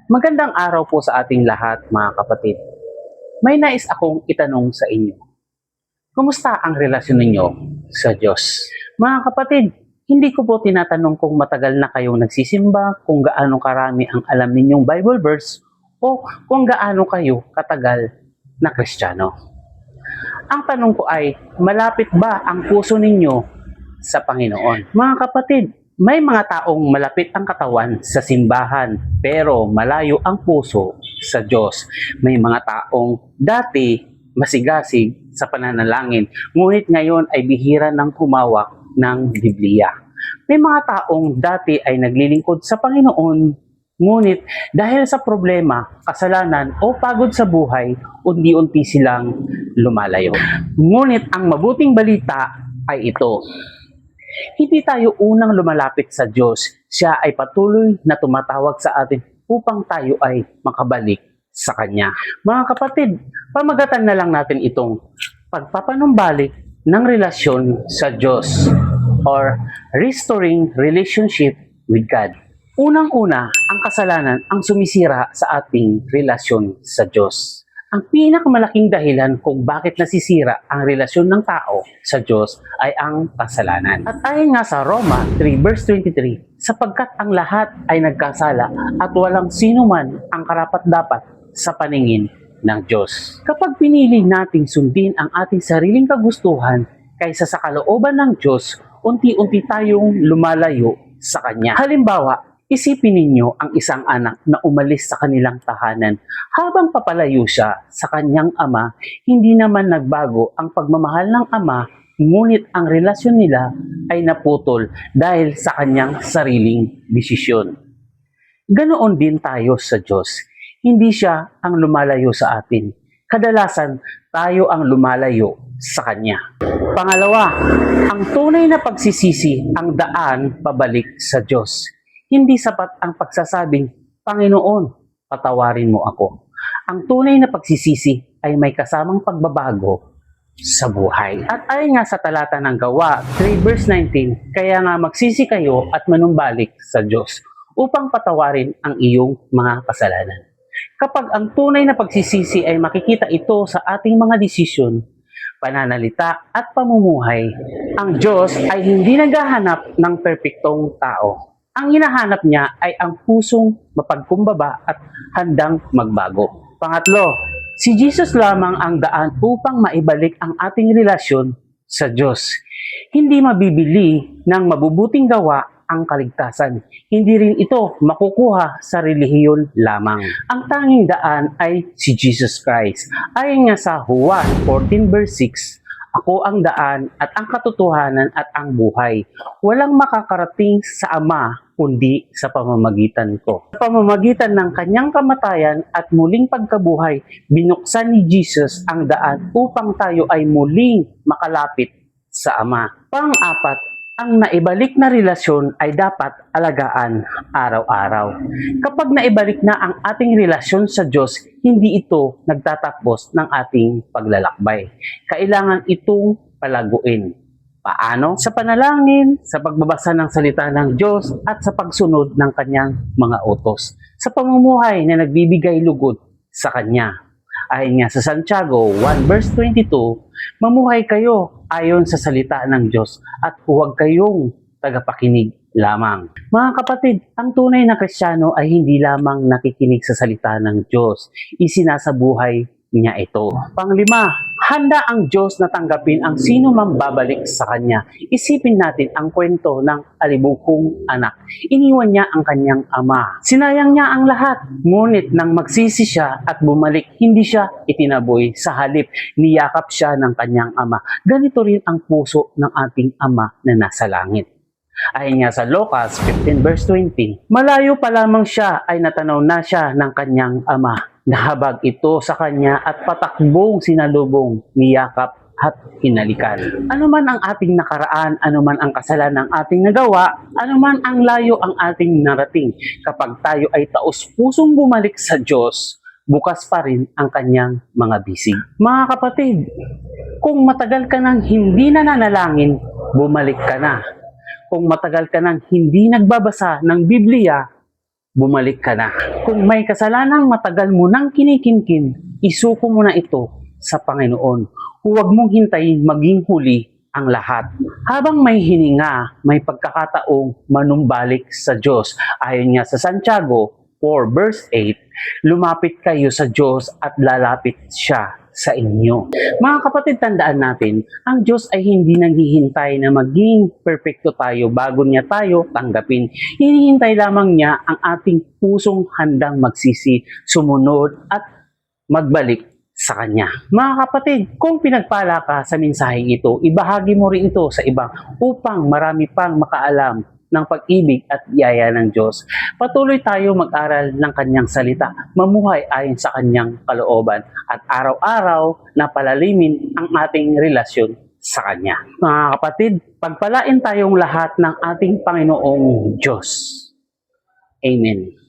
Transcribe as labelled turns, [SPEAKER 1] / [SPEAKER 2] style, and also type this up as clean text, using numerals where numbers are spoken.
[SPEAKER 1] Magandang araw po sa ating lahat, mga kapatid. May nais akong itanong sa inyo. Kumusta ang relasyon ninyo sa Diyos? Mga kapatid, hindi ko po tinatanong kung matagal na kayong nagsisimba, kung gaano karami ang alam ninyong Bible verse, o kung gaano kayo katagal na Kristiyano. Ang tanong ko ay, malapit ba ang puso ninyo sa Panginoon? Mga kapatid, may mga taong malapit ang katawan sa simbahan, pero malayo ang puso sa Diyos. May mga taong dati masigasig sa pananalangin, ngunit ngayon ay bihira ng humawak ng Biblia. May mga taong dati ay naglilingkod sa Panginoon, ngunit dahil sa problema, kasalanan o pagod sa buhay, unti-unti silang lumalayo. Ngunit ang mabuting balita ay ito. Hindi tayo unang lumalapit sa Diyos. Siya ay patuloy na tumatawag sa atin upang tayo ay makabalik sa Kanya. Mga kapatid, pamagatan na lang natin itong pagpapanumbalik ng relasyon sa Diyos or restoring relationship with God. Unang-una, ang kasalanan ang sumisira sa ating relasyon sa Diyos. Ang pinakamalaking dahilan kung bakit nasisira ang relasyon ng tao sa Diyos ay ang kasalanan. At ayon nga sa Roma 3 verse 23, sapagkat ang lahat ay nagkasala at walang sino man ang karapat-dapat sa paningin ng Diyos. Kapag pinili nating sundin ang ating sariling kagustuhan kaysa sa kalooban ng Diyos, unti-unti tayong lumalayo sa Kanya. Halimbawa, isipin ninyo ang isang anak na umalis sa kanilang tahanan. Habang papalayo siya sa kanyang ama, hindi naman nagbago ang pagmamahal ng ama, ngunit ang relasyon nila ay naputol dahil sa kanyang sariling desisyon. Ganoon din tayo sa Diyos. Hindi siya ang lumalayo sa atin. Kadalasan, tayo ang lumalayo sa Kanya. Pangalawa, ang tunay na pagsisisi ang daan pabalik sa Diyos. Hindi sapat ang pagsasabing, Panginoon, patawarin mo ako. Ang tunay na pagsisisi ay may kasamang pagbabago sa buhay. At ayon nga sa talata ng Gawa 3 verse 19, kaya nga magsisi kayo at manumbalik sa Diyos upang patawarin ang iyong mga kasalanan. Kapag ang tunay na pagsisisi ay makikita ito sa ating mga desisyon, pananalita at pamumuhay, ang Diyos ay hindi naghahanap ng perpektong tao. Ang hinahanap niya ay ang pusong mapagkumbaba at handang magbago. Pangatlo, si Jesus lamang ang daan upang maibalik ang ating relasyon sa Diyos. Hindi mabibili ng mabubuting gawa ang kaligtasan. Hindi rin ito makukuha sa relihiyon lamang. Ang tanging daan ay si Jesus Christ. Ayon nga sa Juan 14 verse 6, ako ang daan at ang katotohanan at ang buhay. Walang makakarating sa Ama kundi sa pamamagitan ko. Sa pamamagitan ng kanyang kamatayan at muling pagkabuhay, binuksan ni Jesus ang daan upang tayo ay muling makalapit sa Ama. Pang-apat, ang naibalik na relasyon ay dapat alagaan araw-araw. Kapag naibalik na ang ating relasyon sa Diyos, hindi ito nagtatapos ng ating paglalakbay. Kailangan itong palaguin. Paano? Sa panalangin, sa pagbabasa ng salita ng Diyos, at sa pagsunod ng kanyang mga utos. Sa pamumuhay na nagbibigay lugod sa Kanya. Ayon nga sa Santiago 1 verse 22, mamuhay kayo ayon sa salita ng Diyos at huwag kayong tagapakinig lamang. Mga kapatid, ang tunay na Kristiyano ay hindi lamang nakikinig sa salita ng Diyos, isinasabuhay niya ito. Panglima, handa ang Diyos na tanggapin ang sino mang babalik sa Kanya. Isipin natin ang kwento ng alibungkong anak. Iniwan niya ang kanyang ama. Sinayang niya ang lahat. Ngunit nang magsisi siya at bumalik, hindi siya itinaboy. Sa halip, niyakap siya ng kanyang ama. Ganito rin ang puso ng ating Ama na nasa langit. Ayon nga sa Lucas 15 verse 20, malayo pa lamang siya ay natanaw na siya ng kanyang ama. Nahabag ito sa kanya at patakbong sinalubong, niyakap at hinalikan. Ano man ang ating nakaraan, ano man ang kasalanan ng ating nagawa, ano man ang layo ang ating narating, kapag tayo ay taos-pusong bumalik sa Diyos, bukas pa rin ang kanyang mga bisig. Mga kapatid, kung matagal ka nang hindi nananalangin, bumalik ka na. Kung matagal ka nang hindi nagbabasa ng Biblia, bumalik ka na. Kung may kasalanang matagal mo nang kinikimkim, isuko mo na ito sa Panginoon. Huwag mong hintayin maging huli ang lahat. Habang may hininga, may pagkakataong manumbalik sa Diyos. Ayon nga sa Santiago 4 verse 8, lumapit kayo sa Diyos at lalapit siya sa inyo. Mga kapatid, tandaan natin, ang Diyos ay hindi naghihintay na maging perfecto tayo bago niya tayo tanggapin. Hinihintay lamang niya ang ating pusong handang magsisi, sumunod at magbalik sa Kanya. Mga kapatid, kung pinagpala ka sa mensaheng ito, ibahagi mo rin ito sa iba upang marami pang makaalam ng pag-ibig at biyaya ng Diyos. Patuloy tayo mag-aral ng Kanyang salita, mamuhay ayon sa Kanyang kalooban, at araw-araw na palalimin ang ating relasyon sa Kanya. Mga kapatid, pagpalain tayong lahat ng ating Panginoong Diyos. Amen.